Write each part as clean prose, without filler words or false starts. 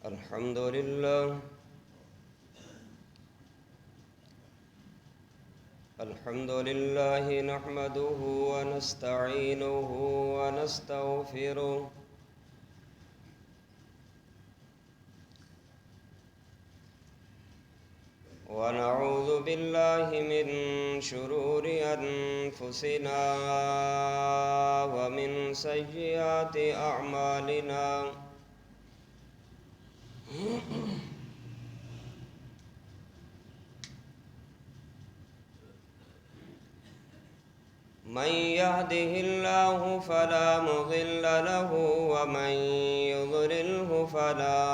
الحمد لله نحمده ونستعينه ونستغفره ونعوذ بالله من شرور أنفسنا ومن سيئات أعمالنا من يهده الله فلا مضل له ومن يضلله فلا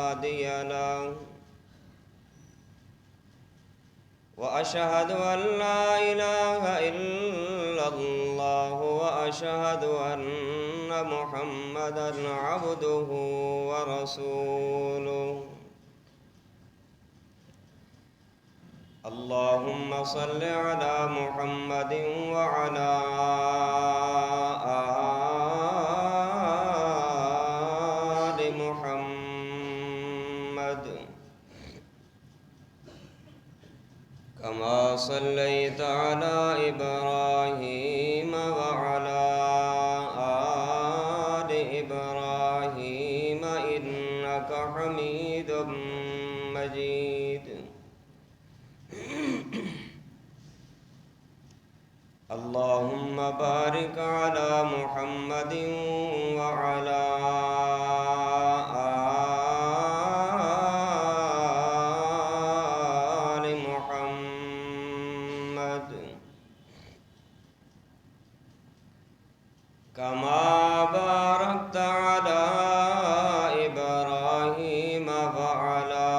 هادي له وأشهد أن لا إله إلا الله وأشهد أن محمدا عبده ورسوله اللهم صل على محمد وعلى آل محمد كما صليت على إبراهيم وعلى آل إبراهيم إنك حميد مجيد اللهم بارك على محمد وعلى آل محمد كما باركت على إبراهيم وعلى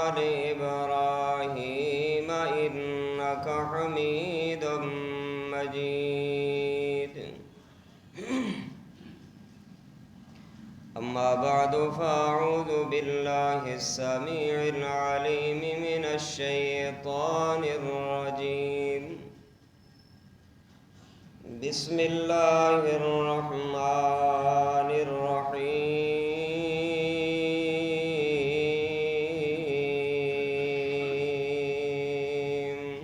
آل إبراهيم إنك حميد مجيد أما بعد فأعوذ بالله السميع العليم من الشيطان الرجيم بسم الله الرحمن الرحيم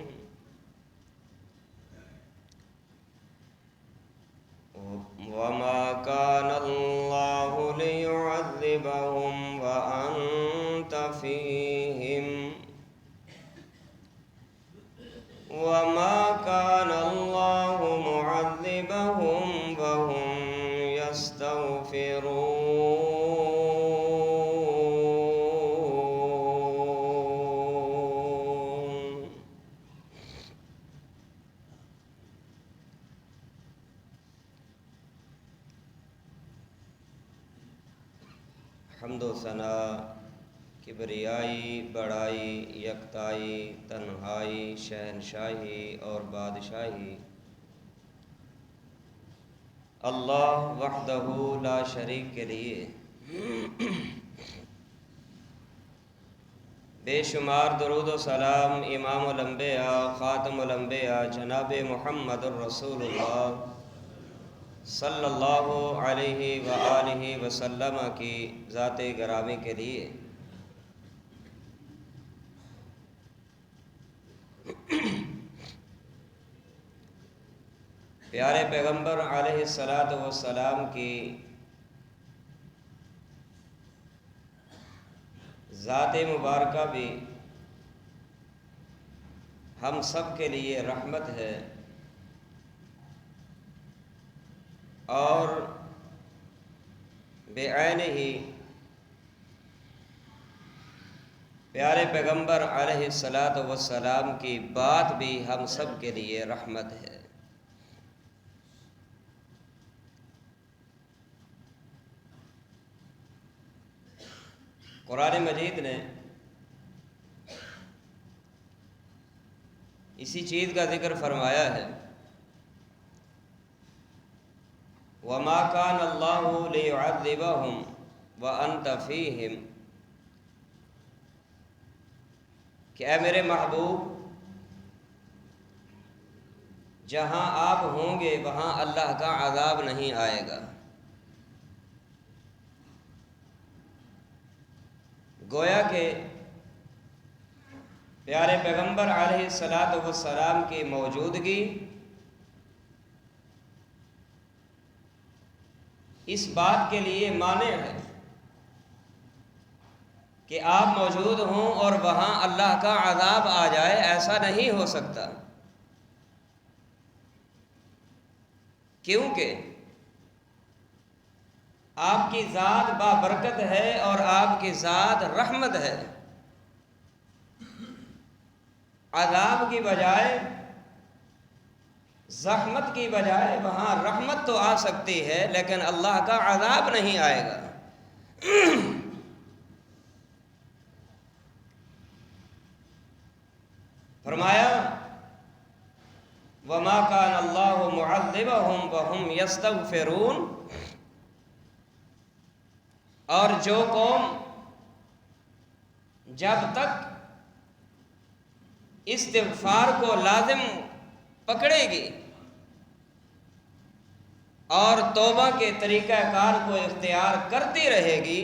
وما كان الله ليعذبهم وأنت فيهم وما كان الله معذبهم وهم يستغفرون حمد و ثنا کبریائی بڑائی یکتائی تنہائی شہنشاہی اور بادشاہی اللہ وحدہ لا شریک کے لیے بے شمار درود و سلام امام الانبیاء خاتم الانبیاء جناب محمد الرسول اللہ صلی اللہ علیہ وآلہ وسلم کی ذات گرامی کے لیے پیارے پیغمبر علیہ السلام کی ذات مبارکہ بھی ہم سب کے لیے رحمت ہے اور بعین ہی پیارے پیغمبر علیہ السلام کی بات بھی ہم سب کے لیے رحمت ہے۔ قرآن مجید نے اسی چیز کا ذکر فرمایا ہے وَمَا كَانَ اللَّهُ لِيُعَذِّبَهُمْ وَأَنْتَ فِيهِمْ، کہ اے میرے محبوب جہاں آپ ہوں گے وہاں اللہ کا عذاب نہیں آئے گا۔ گویا کہ پیارے پیغمبر علیہ الصلاۃ والسلام کی موجودگی اس بات کے لیے مانع ہے کہ آپ موجود ہوں اور وہاں اللہ کا عذاب آ جائے، ایسا نہیں ہو سکتا، کیونکہ آپ کی ذات بابرکت ہے اور آپ کی ذات رحمت ہے۔ عذاب کی بجائے، زحمت کی بجائے وہاں رحمت تو آ سکتی ہے، لیکن اللہ کا عذاب نہیں آئے گا۔ فرمایا وَمَا كَانَ اللَّهُ مُعَذِّبَهُمْ وَهُمْ يَسْتَغْفِرُونَ، اور جو قوم جب تک استغفار کو لازم پکڑے گی اور توبہ کے طریقہ کار کو اختیار کرتی رہے گی،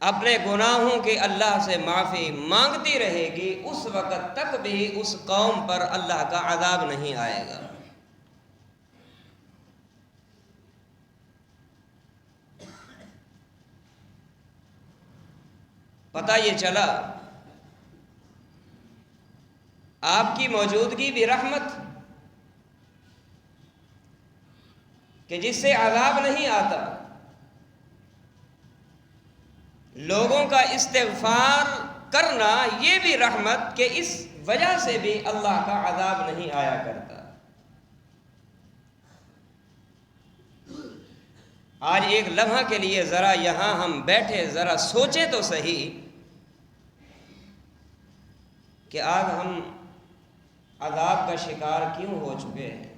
اپنے گناہوں کی اللہ سے معافی مانگتی رہے گی، اس وقت تک بھی اس قوم پر اللہ کا عذاب نہیں آئے گا۔ پتہ یہ چلا آپ کی موجودگی بھی رحمت، کہ جس سے عذاب نہیں آتا، لوگوں کا استغفار کرنا یہ بھی رحمت، کہ اس وجہ سے بھی اللہ کا عذاب نہیں آیا کرتا۔ آج ایک لمحہ کے لیے ذرا یہاں ہم بیٹھے ذرا سوچیں تو صحیح کہ آج ہم عذاب کا شکار کیوں ہو چکے ہیں،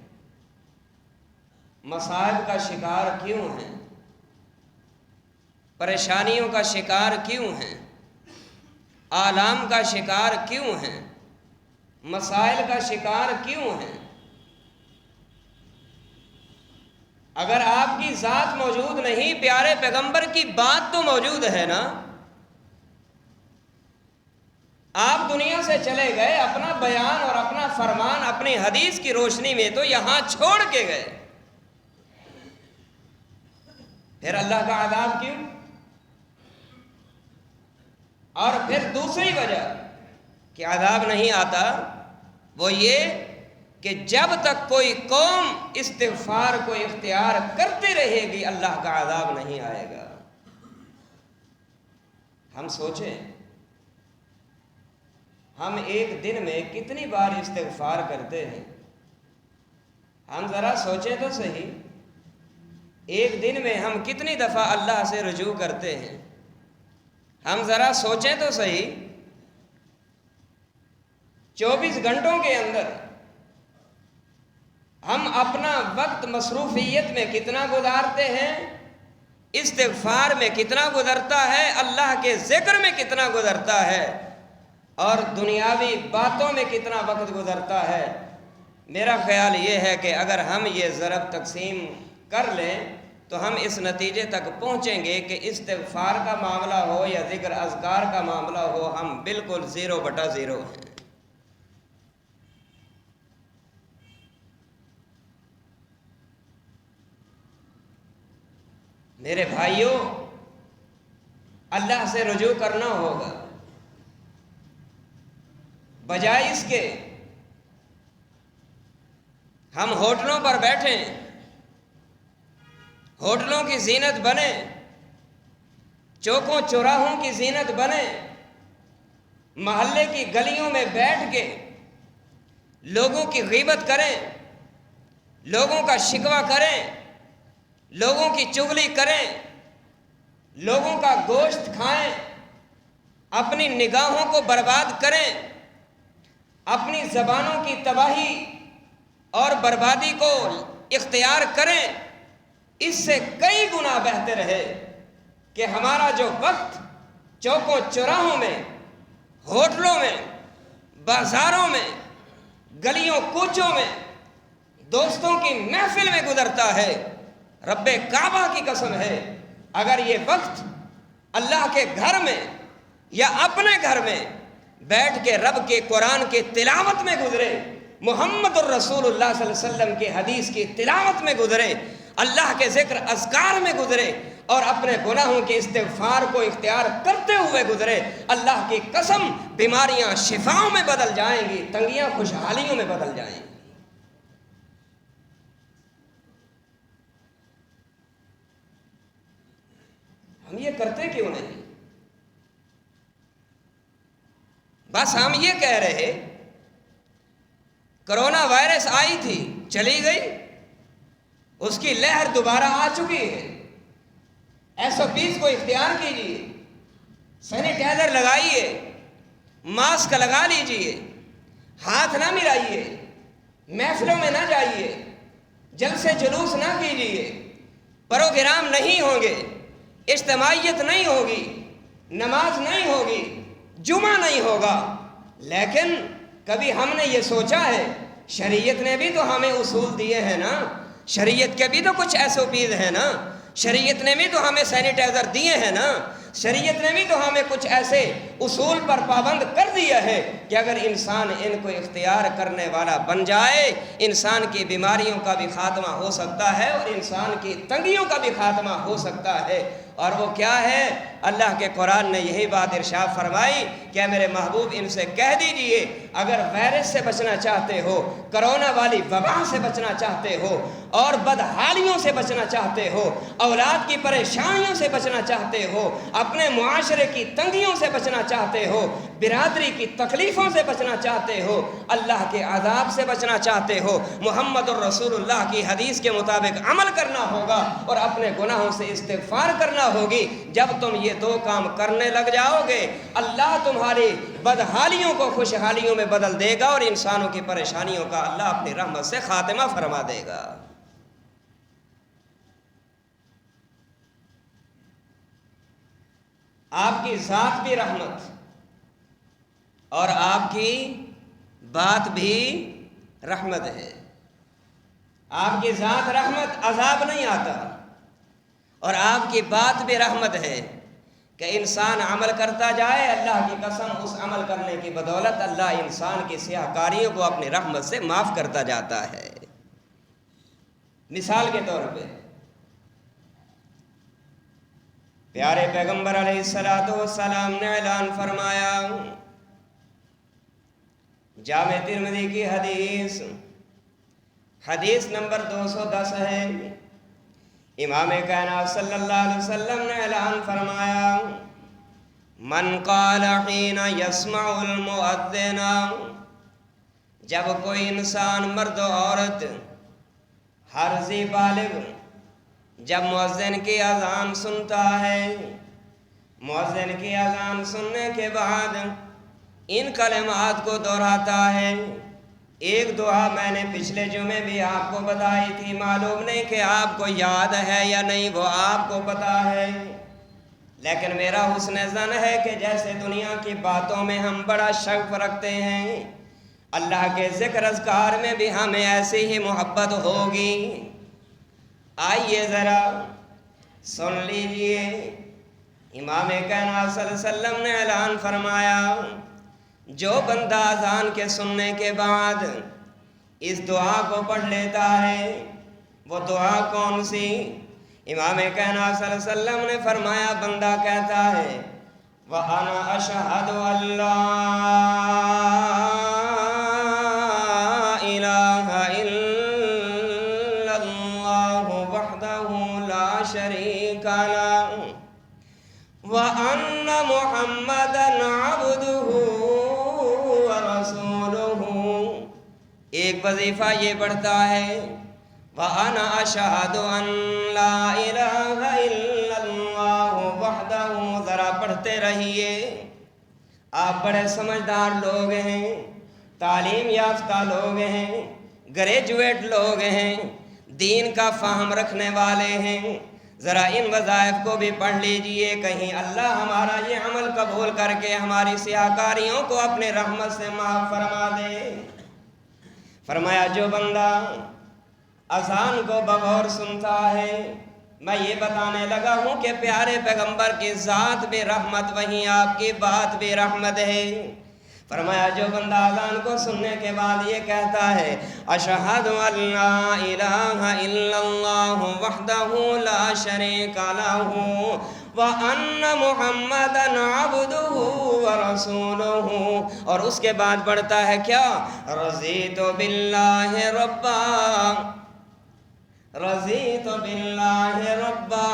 مصائب کا شکار کیوں ہیں، پریشانیوں کا شکار کیوں ہیں، آلام کا شکار کیوں ہیں، مسائل کا شکار کیوں ہیں؟ اگر آپ کی ذات موجود نہیں، پیارے پیغمبر کی بات تو موجود ہے نا۔ آپ دنیا سے چلے گئے، اپنا بیان اور اپنا فرمان اپنی حدیث کی روشنی میں تو یہاں چھوڑ کے گئے، پھر اللہ کا عذاب کیوں؟ اور پھر دوسری وجہ کہ عذاب نہیں آتا وہ یہ کہ جب تک کوئی قوم استغفار کو اختیار کرتی رہے گی اللہ کا عذاب نہیں آئے گا۔ ہم سوچیں، ہم ایک دن میں کتنی بار استغفار کرتے ہیں؟ ہم ذرا سوچیں تو صحیح، ایک دن میں ہم کتنی دفعہ اللہ سے رجوع کرتے ہیں؟ ہم ذرا سوچیں تو صحیح، 24 گھنٹوں کے اندر ہم اپنا وقت مصروفیت میں کتنا گزارتے ہیں، استغفار میں کتنا گزرتا ہے، اللہ کے ذکر میں کتنا گزرتا ہے، اور دنیاوی باتوں میں کتنا وقت گزرتا ہے۔ میرا خیال یہ ہے کہ اگر ہم یہ ضرب تقسیم کر لیں تو ہم اس نتیجے تک پہنچیں گے کہ استغفار کا معاملہ ہو یا ذکر اذکار کا معاملہ ہو، ہم بالکل 0/0 ہیں۔ میرے بھائیوں، اللہ سے رجوع کرنا ہوگا، بجائے اس کے ہم ہوٹلوں پر بیٹھیں، ہوٹلوں کی زینت بنیں، چوکوں چوراہوں کی زینت بنیں، محلے کی گلیوں میں بیٹھ کے لوگوں کی غیبت کریں، لوگوں کا شکوہ کریں، لوگوں کی چغلی کریں، لوگوں کا گوشت کھائیں، اپنی نگاہوں کو برباد کریں، اپنی زبانوں کی تباہی اور بربادی کو اختیار کریں، اس سے کئی گنا بہتر ہے کہ ہمارا جو وقت چوکوں چوراہوں میں، ہوٹلوں میں، بازاروں میں، گلیوں کوچوں میں دوستوں کی محفل میں گزرتا ہے، رب کعبہ کی قسم ہے اگر یہ وقت اللہ کے گھر میں یا اپنے گھر میں بیٹھ کے رب کے قرآن کے تلاوت میں گزرے، محمد الرسول اللہ صلی اللہ علیہ وسلم کے حدیث کی تلاوت میں گزرے، اللہ کے ذکر اذکار میں گزرے اور اپنے گناہوں کے استغفار کو اختیار کرتے ہوئے گزرے، اللہ کی قسم بیماریاں شفاؤں میں بدل جائیں گی، تنگیاں خوشحالیوں میں بدل جائیں گی۔ ہم یہ کرتے کیوں نہیں؟ بس ہم یہ کہہ رہے کرونا وائرس آئی تھی چلی گئی، اس کی لہر دوبارہ آ چکی ہے، SOPs کو اختیار کیجیے، سینیٹائزر لگائیے، ماسک لگا لیجیے، ہاتھ نہ ملائیے، محفلوں میں نہ جائیے، جلسے جلوس نہ کیجیے، پروگرام نہیں ہوں گے، اجتماعیت نہیں ہوگی، نماز نہیں ہوگی، جمعہ نہیں ہوگا۔ لیکن کبھی ہم نے یہ سوچا ہے شریعت نے بھی تو ہمیں اصول دیے ہیں نا، شریعت کے بھی تو کچھ SOPs ہیں نا، شریعت نے بھی تو ہمیں سینیٹائزر دیے ہیں نا، شریعت نے بھی تو ہمیں کچھ ایسے اصول پر پابند کر دیا ہے کہ اگر انسان ان کو اختیار کرنے والا بن جائے، انسان کی بیماریوں کا بھی خاتمہ ہو سکتا ہے اور انسان کی تنگیوں کا بھی خاتمہ ہو سکتا ہے۔ اور وہ کیا ہے؟ اللہ کے قرآن نے یہی بات ارشاد فرمائی کہ میرے محبوب ان سے کہہ دیجئے اگر وائرس سے بچنا چاہتے ہو، کرونا والی وبا سے بچنا چاہتے ہو، اور بدحالیوں سے بچنا چاہتے ہو، اولاد کی پریشانیوں سے بچنا چاہتے ہو، اپنے معاشرے کی تنگیوں سے بچنا چاہتے ہو، برادری کی تکلیفوں سے بچنا چاہتے ہو، اللہ کے عذاب سے بچنا چاہتے ہو، محمد الرسول اللہ کی حدیث کے مطابق عمل کرنا ہوگا اور اپنے گناہوں سے استغفار کرنا ہوگی۔ جب تم یہ دو کام کرنے لگ جاؤ گے، اللہ تمہاری بدحالیوں کو خوشحالیوں میں بدل دے گا اور انسانوں کی پریشانیوں کا اللہ اپنی رحمت سے خاتمہ فرما دے گا۔ آپ کی ذات بھی رحمت اور آپ کی بات بھی رحمت ہے۔ آپ کی ذات رحمت، عذاب نہیں آتا، اور آپ کی بات بھی رحمت ہے کہ انسان عمل کرتا جائے، اللہ کی قسم اس عمل کرنے کی بدولت اللہ انسان کی سیاہ کاریوں کو اپنی رحمت سے معاف کرتا جاتا ہے۔ مثال کے طور پہ پیارے پیغمبر علیہ السلام نے اعلان فرمایا، جامع ترمذی کی حدیث نمبر 210 ہے، امام کائنات صلی اللہ علیہ وسلم نے اعلان فرمایا، من قال حین یسمع المؤذن، جب کوئی انسان مرد و عورت ہر ذی بالغ جب مؤذن کی اذان سنتا ہے، مؤذن کی اذان سننے کے بعد ان کلمات کو دہراتا ہے۔ ایک دعا میں نے پچھلے جمعے بھی آپ کو بتائی تھی، معلوم نہیں کہ آپ کو یاد ہے یا نہیں، وہ آپ کو پتا ہے، لیکن میرا حسن ظن ہے کہ جیسے دنیا کی باتوں میں ہم بڑا شوق رکھتے ہیں، اللہ کے ذکر اذکار میں بھی ہمیں ایسی ہی محبت ہوگی۔ آئیے ذرا سن لیجئے، امام کائنات صلی اللہ علیہ وسلم نے اعلان فرمایا، جو بندہ اذان کے سننے کے بعد اس دعا کو پڑھ لیتا ہے، وہ دعا کون سی؟ امام کائنات صلی اللہ علیہ وسلم نے فرمایا، بندہ کہتا ہے، وَأَنَا أَشْهَدُ أَن لَّا إِلَٰهَ إِلَّا اللَّهُ وَحْدَهُ لَا شَرِيكَ لَهُ وَأَنَّ مُحَمَّدًا عَبْدُهُ ایک وظیفہ یہ پڑھتا ہے، وَأَنَا أَشْهَدُ أَن لَّا إِلَٰهَ إِلَّا اللَّهُ وَحْدَهُ۔ ذرا پڑھتے رہیے، آپ بڑے سمجھدار لوگ ہیں، تعلیم یافتہ لوگ ہیں، گریجویٹ لوگ ہیں، دین کا فہم رکھنے والے ہیں، ذرا ان وظائف کو بھی پڑھ لیجئے، کہیں اللہ ہمارا یہ عمل قبول کر کے ہماری سیاہکاریوں کو اپنے رحمت سے معاف فرما دے۔ فرمایا، جو بندہ اذان کو بغور سنتا ہے۔ میں یہ بتانے لگا ہوں کہ پیارے پیغمبر کی ذات بھی رحمت، وہیں آپ کی بات بھی رحمت ہے۔ فرمایا جو بندہ اذان کو سننے کے بعد یہ کہتا ہے اشہد ان لا الہ الا اللہ وحدہ لا شریک لہ وان محمدا عبدہ ورسولہ، اور اس کے بعد پڑھتا ہے کیا؟ رضیت باللہ ربا، رضیت باللہ ربا،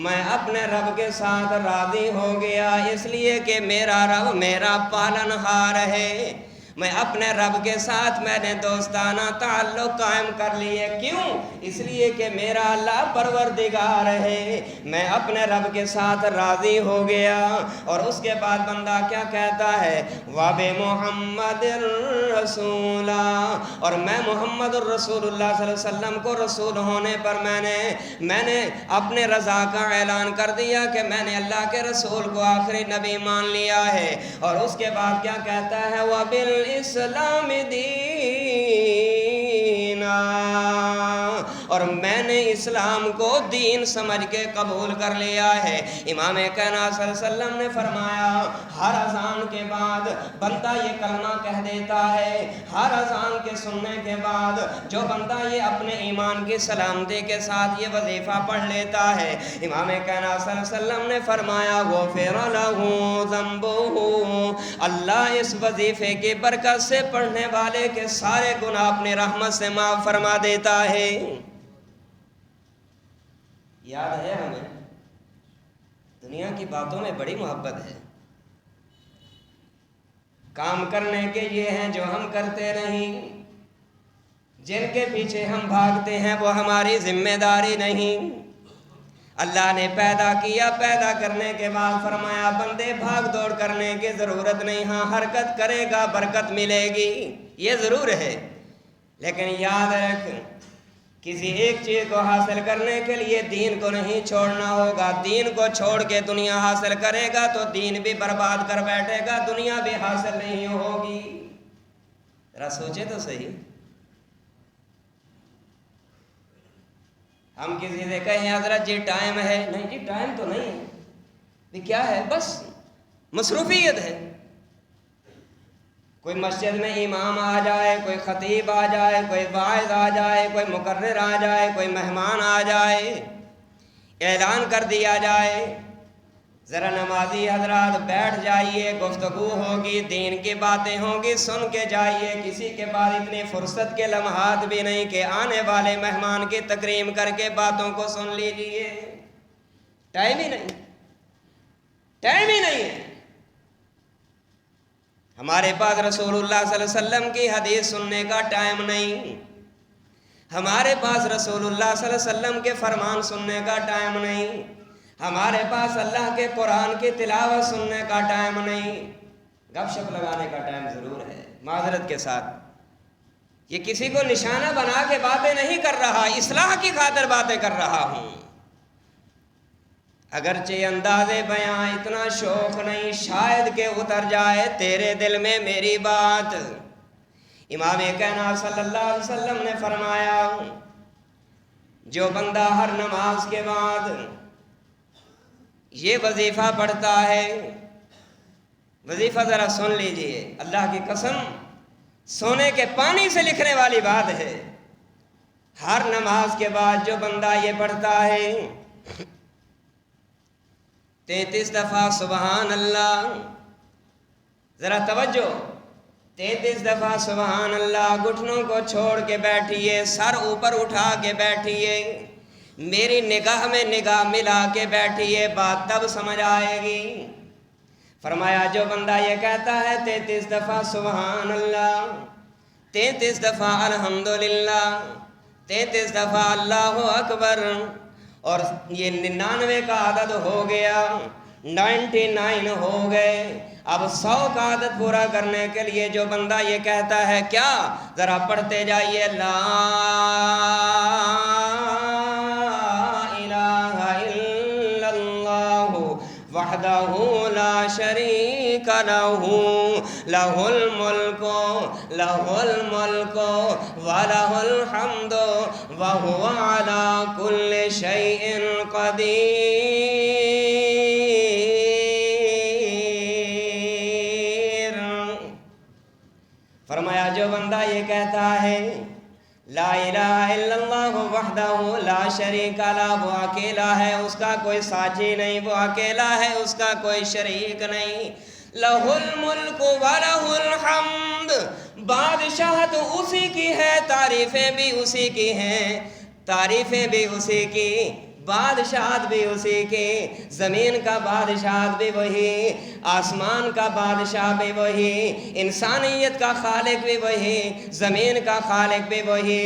میں اپنے رب کے ساتھ راضی ہو گیا اس لیے کہ میرا رب میرا پالنہار ہے۔ میں اپنے رب کے ساتھ میں نے دوستانہ تعلق قائم کر لیے، کیوں؟ اس لیے کہ میرا اللہ پروردگار ہے، میں اپنے رب کے ساتھ راضی ہو گیا۔ اور اس کے بعد بندہ کیا کہتا ہے؟ وَبِمُحَمَّدٍ رَسُولًا، اور میں محمد الرسول اللہ صلی اللہ علیہ وسلم کو رسول ہونے پر میں نے اپنے رضا کا اعلان کر دیا کہ میں نے اللہ کے رسول کو آخری نبی مان لیا ہے۔ اور اس کے بعد کیا کہتا ہے؟ وَبِالْإِسْلَامِ دِينًا، اور میں نے اسلام کو دین سمجھ کے قبول کر لیا ہے۔ امام کائنات صلی اللہ علیہ وسلم نے فرمایا ہر اذان کے بعد بندہ یہ کلمہ کہہ دیتا ہے، ہر اذان کے سننے کے بعد جو بندہ یہ اپنے ایمان کی سلامتی کے ساتھ یہ وظیفہ پڑھ لیتا ہے، امام کائنات صلی اللہ علیہ وسلم نے فرمایا غفر لہ ذنبہ، اللہ اس وظیفے کی برکت سے پڑھنے والے کے سارے گناہ اپنی رحمت سے معاف فرما دیتا ہے۔ یاد ہے ہمیں دنیا کی باتوں میں بڑی محبت ہے، کام کرنے کے یہ ہیں جو ہم کرتے نہیں، جن کے پیچھے ہم بھاگتے ہیں وہ ہماری ذمہ داری نہیں۔ اللہ نے پیدا کیا، پیدا کرنے کے بعد فرمایا بندے بھاگ دوڑ کرنے کی ضرورت نہیں، ہاں حرکت کرے گا برکت ملے گی، یہ ضرور ہے، لیکن یاد رکھ کسی ایک چیز کو حاصل کرنے کے لیے دین کو نہیں چھوڑنا ہوگا۔ دین کو چھوڑ کے دنیا حاصل کرے گا تو دین بھی برباد کر بیٹھے گا، دنیا بھی حاصل نہیں ہوگی۔ ذرا سوچے تو صحیح، ہم کسی سے کہیں حضرت جی ٹائم ہے، نہیں جی ٹائم تو نہیں ہے، یہ کیا ہے؟ بس مصروفیت ہے۔ کوئی مسجد میں امام آ جائے، کوئی خطیب آ جائے، کوئی واعظ آ جائے، کوئی مقرر آ جائے، کوئی مہمان آ جائے، اعلان کر دیا جائے ذرا نمازی حضرات بیٹھ جائیے، گفتگو ہوگی، دین کی باتیں ہوں گی، سن کے جائیے۔ کسی کے بعد اتنی فرصت کے لمحات بھی نہیں کہ آنے والے مہمان کی تکریم کر کے باتوں کو سن لیجئے، ٹائم ہی نہیں، ٹائم ہی نہیں ہے۔ ہمارے پاس رسول اللہ صلی اللہ علیہ وسلم کی حدیث سننے کا ٹائم نہیں، ہمارے پاس رسول اللہ صلی اللہ علیہ وسلم کے فرمان سننے کا ٹائم نہیں، ہمارے پاس اللہ کے قرآن کی تلاوت سننے کا ٹائم نہیں۔ گپ شپ لگانے کا ٹائم ضرور ہے، معذرت کے ساتھ یہ کسی کو نشانہ بنا کے باتیں نہیں کر رہا، اصلاح کی خاطر باتیں کر رہا ہوں۔ اگرچہ انداز بیاں اتنا شوق نہیں، شاید کہ اتر جائے تیرے دل میں میری بات۔ امام کائنات صلی اللہ علیہ وسلم نے فرمایا جو بندہ ہر نماز کے بعد یہ وظیفہ پڑھتا ہے، وظیفہ ذرا سن لیجئے، اللہ کی قسم سونے کے پانی سے لکھنے والی بات ہے۔ ہر نماز کے بعد جو بندہ یہ پڑھتا ہے 33 دفعہ سبحان اللہ، ذرا توجہ، 33 دفعہ سبحان اللہ، گھٹنوں کو چھوڑ کے بیٹھیے، سر اوپر اٹھا کے بیٹھیے، میری نگاہ میں نگاہ ملا کے بیٹھیے، بات تب سمجھ آئے گی۔ فرمایا جو بندہ یہ کہتا ہے 33 دفعہ سبحان اللہ، 33 دفعہ الحمدللہ، 33 دفعہ اللہ اکبر، اور یہ 99 کا عدد ہو گیا، 99 ہو گئے، اب 100 کا عدد پورا کرنے کے لیے جو بندہ یہ کہتا ہے کیا؟ ذرا پڑھتے جائیے لا الہ الا اللہ وحدہ لا شریک شریک لہ لہ الملک ولہ الحمد وہو علی کل شیء قدیر۔ فرمایا جو بندہ یہ کہتا ہے لا الہ الا اللہ وحدہ لا شریک لہ، وہ اکیلا ہے، اس کا کوئی ساتھی نہیں، وہ اکیلا ہے، اس کا کوئی شریک نہیں، لہ الملک ولہ الحمد، بادشاہت اسی کی ہے، تعریفیں بھی اسی کی ہیں، تعریفیں بھی اسی کی، بادشاہت بھی اسی کی، زمین کا بادشاہت بھی وہی، آسمان کا بادشاہ بھی وہی، انسانیت کا خالق بھی وہی، زمین کا خالق بھی وہی،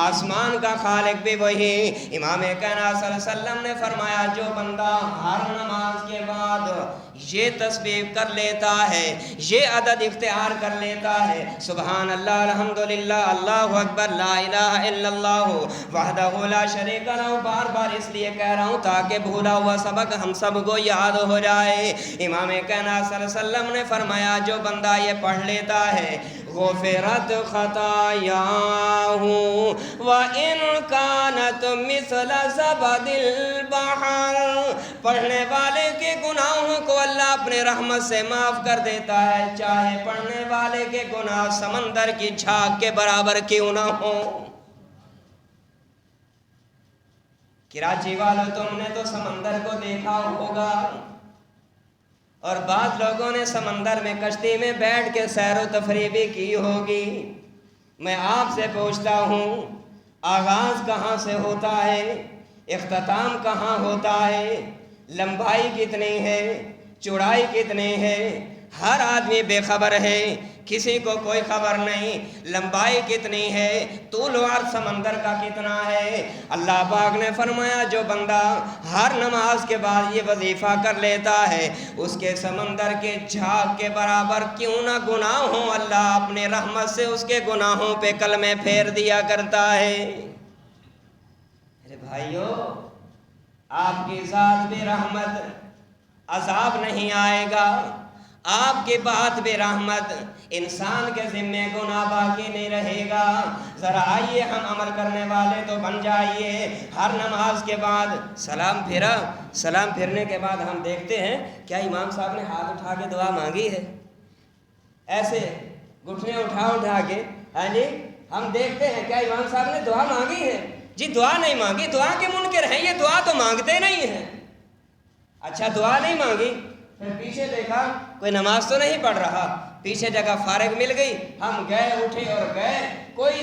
آسمان کا خالق بھی وہی۔ امام کائنات صلی اللہ علیہ وسلم نے فرمایا جو بندہ ہر نماز کے بعد یہ تسبیح کر لیتا ہے، یہ عدد اختیار کر لیتا ہے، سبحان اللہ الحمدللہ اللہ اکبر لا الہ الا اللہ وحدہ لا شریک لہ، بار بار اس لیے کہہ رہا ہوں تاکہ بھولا ہوا سبق ہم سب کو یاد ہو جائے۔ امام کائنات صلی اللہ علیہ وسلم نے فرمایا جو بندہ یہ پڑھ لیتا ہے غفرت خطایاہ وَإِنْ كَانَتْ مِثْلَ زَبَدِ الْبَحْرِ، پڑھنے والے کے گناہوں کو اللہ اپنے رحمت سے معاف کر دیتا ہے، چاہے پڑھنے والے کے گناہ سمندر کی جھاگ کے برابر کیوں نہ ہو۔ کراچی والوں تم نے تو سمندر کو دیکھا ہوگا، اور بعض لوگوں نے سمندر میں کشتی میں بیٹھ کے سیر و تفریح بھی کی ہوگی۔ میں آپ سے پوچھتا ہوں آغاز کہاں سے ہوتا ہے، اختتام کہاں ہوتا ہے، لمبائی کتنی ہے، چوڑائی کتنی ہے، ہر آدمی بے خبر ہے، کسی کو کوئی خبر نہیں، لمبائی کتنی ہے، طول و عرض سمندر کا کتنا ہے۔ اللہ پاک نے فرمایا جو بندہ ہر نماز کے بعد یہ وظیفہ کر لیتا ہے اس کے سمندر کے جھاگ کے برابر کیوں نہ گناہ ہوں، اللہ اپنے رحمت سے اس کے گناہوں پہ کلمے پھیر دیا کرتا ہے۔ میرے بھائیو آپ کی ذات بھی رحمت، عذاب نہیں آئے گا، آپ کی بات بھی رحمت، انسان کے ذمے گناہ باقی نہیں رہے گا۔ ذرا آئیے ہم عمل کرنے والے تو بن جائیے، ہر نماز کے بعد سلام پھیرا، سلام پھیرنے کے بعد ہم دیکھتے ہیں کیا امام صاحب نے ہاتھ اٹھا کے دعا مانگی ہے، ایسے گھٹنے اٹھا کے، ہاں جی ہم دیکھتے ہیں کیا امام صاحب نے دعا مانگی ہے؟ جی دعا نہیں مانگی، دعا کے منکر ہیں یہ، دعا تو مانگتے نہیں ہیں۔ اچھا دعا نہیں مانگی، پھر پیچھے دیکھا کوئی نماز تو نہیں پڑھ رہا، پیچھے جگہ فارغ مل گئی، ہم گئے اٹھے اور گئے، کوئی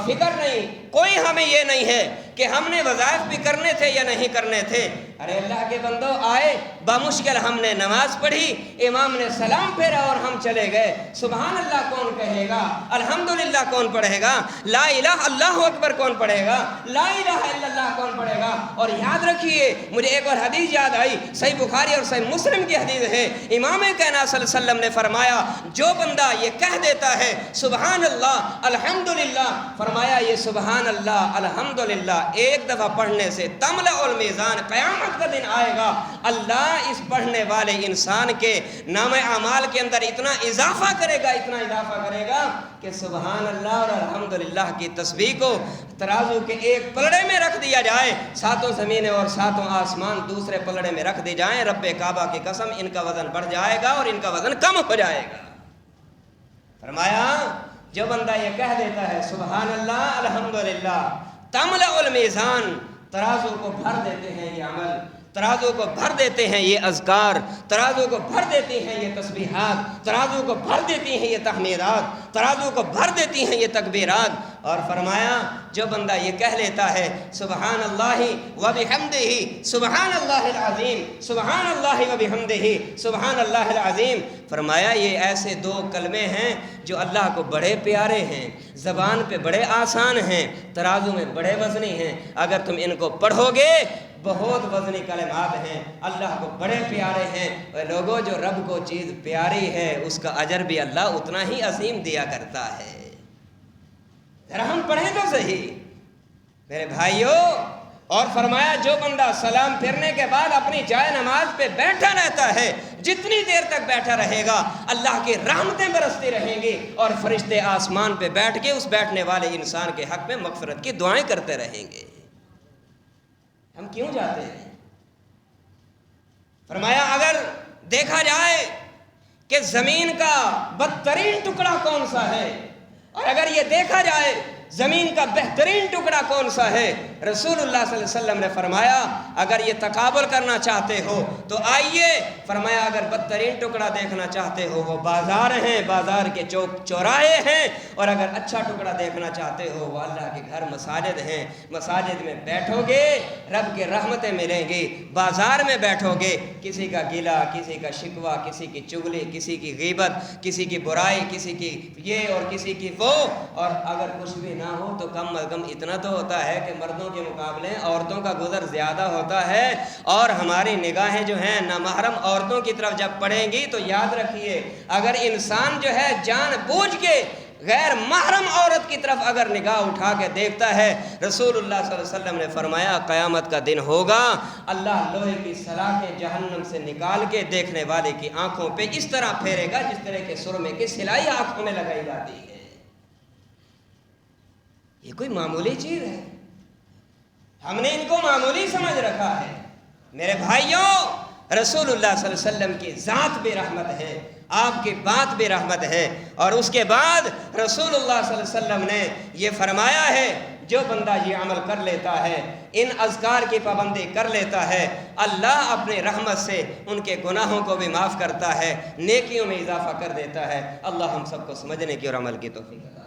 فکر نہیں، کوئی ہمیں یہ نہیں ہے کہ ہم نے وظائف بھی کرنے تھے یا نہیں کرنے تھے۔ ارے اللہ کے بندو آئے بمشکل ہم نے نماز پڑھی، امام نے سلام پھیرا اور ہم چلے گئے، سبحان اللہ کون کہے گا، الحمدللہ کون پڑھے گا، لا الہ اللہ اکبر کون پڑھے گا، لا الہ الا اللہ کون پڑھے گا۔ اور یاد رکھیے مجھے ایک اور حدیث یاد آئی، صحیح بخاری اور صحیح مسلم کی حدیث ہے، امام کائنات صلی اللہ علیہ وسلم نے فرمایا جو بندہ یہ کہہ دیتا ہے سبحان اللہ الحمدللہ، فرمایا یہ سبحان اللہ الحمدللہ ایک دفعہ پڑھنے سے تملأ المیزان، قیامت کا دن آئے گا اللہ اس پڑھنے والے انسان کے نام اعمال کے اندر اتنا اضافہ کرے گا، اتنا اضافہ کرے گا کہ سبحان اللہ اور الحمدللہ کی تسبیح کو ترازو کے ایک پلڑے میں رکھ دیا جائے، ساتوں زمینیں اور ساتوں آسمان دوسرے پلڑے میں رکھ دی جائیں، رب کعبہ کی قسم ان کا وزن بڑھ جائے گا اور ان کا وزن کم ہو جائے گا۔ فرمایا جو بندہ یہ کہہ دیتا ہے سبحان اللہ الحمدللہ تملأ المیزان، ترازو کو بھر دیتے ہیں یہ عمل، ترازو کو بھر دیتے ہیں یہ اذکار، ترازو کو بھر دیتی ہیں یہ تسبیحات، ترازو کو بھر دیتی ہیں یہ تحمیدات، ترازو کو بھر دیتی ہیں یہ تکبیرات۔ اور فرمایا جو بندہ یہ کہہ لیتا ہے سبحان اللہ وبحمدہ سبحان اللہ العظیم، سبحان اللہ وبحمدہ سبحان اللہ العظیم، فرمایا یہ ایسے دو کلمے ہیں جو اللہ کو بڑے پیارے ہیں، زبان پہ بڑے آسان ہیں، ترازو میں بڑے وزنی ہیں، اگر تم ان کو پڑھو گے بہت وزنی کلمات ہیں، اللہ کو بڑے پیارے ہیں، اور لوگوں جو رب کو چیز پیاری ہے اس کا اجر بھی اللہ اتنا ہی عظیم دیا کرتا ہے۔ ذرا ہم پڑھیں تو صحیح میرے بھائیوں۔ اور فرمایا جو بندہ سلام پھرنے کے بعد اپنی جائے نماز پہ بیٹھا رہتا ہے جتنی دیر تک بیٹھا رہے گا اللہ کی رحمتیں برستی رہیں گی اور فرشتے آسمان پہ بیٹھ کے اس بیٹھنے والے انسان کے حق میں مغفرت کی دعائیں کرتے رہیں گے۔ ہم کیوں جاتے ہیں؟ فرمایا اگر دیکھا جائے کہ زمین کا بدترین ٹکڑا کون سا ہے اور اگر یہ دیکھا جائے زمین کا بہترین ٹکڑا کون سا ہے، رسول اللہ صلی اللہ علیہ وسلم نے فرمایا اگر یہ تقابل کرنا چاہتے ہو تو آئیے، فرمایا اگر بدترین ٹکڑا دیکھنا چاہتے ہو وہ بازار ہیں، بازار کے چوک چوراہے ہیں، اور اگر اچھا ٹکڑا دیکھنا چاہتے ہو وہ اللہ کے گھر مساجد ہیں۔ مساجد میں بیٹھو گے رب کے رحمتیں ملیں گی، بازار میں بیٹھو گے کسی کا گلہ، کسی کا شکوہ، کسی کی چغلی، کسی کی غیبت، کسی کی برائی، کسی کی یہ اور کسی کی وہ، اور اگر کچھ بھی نہ ہو تو کم از کم اتنا تو ہوتا ہے کہ مردوں کے مقابلے عورتوں کا گزر زیادہ ہوتا ہے، اور ہماری نگاہیں جو ہیں نامحرم عورتوں کی طرف جب پڑیں گی تو یاد رکھیے اگر انسان جو ہے جان بوجھ کے غیر محرم عورت کی طرف اگر نگاہ اٹھا کے دیکھتا ہے، رسول اللہ صلی اللہ علیہ وسلم نے فرمایا قیامت کا دن ہوگا اللہ لوہے کی سلاخیں جہنم سے نکال کے دیکھنے والے کی آنکھوں پہ اس طرح پھیرے گا جس طرح کے سرمے کی سلائی آنکھوں میں لگائی جاتی ہے۔ یہ کوئی معمولی چیز ہے؟ ہم نے ان کو معمولی سمجھ رکھا ہے۔ میرے بھائیوں، رسول اللہ صلی اللہ علیہ وسلم کی ذات بھی رحمت ہے، آپ کی بات بھی رحمت ہے، اور اس کے بعد رسول اللہ صلی اللہ علیہ وسلم نے یہ فرمایا ہے جو بندہ یہ عمل کر لیتا ہے، ان اذکار کی پابندی کر لیتا ہے، اللہ اپنے رحمت سے ان کے گناہوں کو بھی معاف کرتا ہے، نیکیوں میں اضافہ کر دیتا ہے۔ اللہ ہم سب کو سمجھنے کی اور عمل کی توفیق عطا فرمائے۔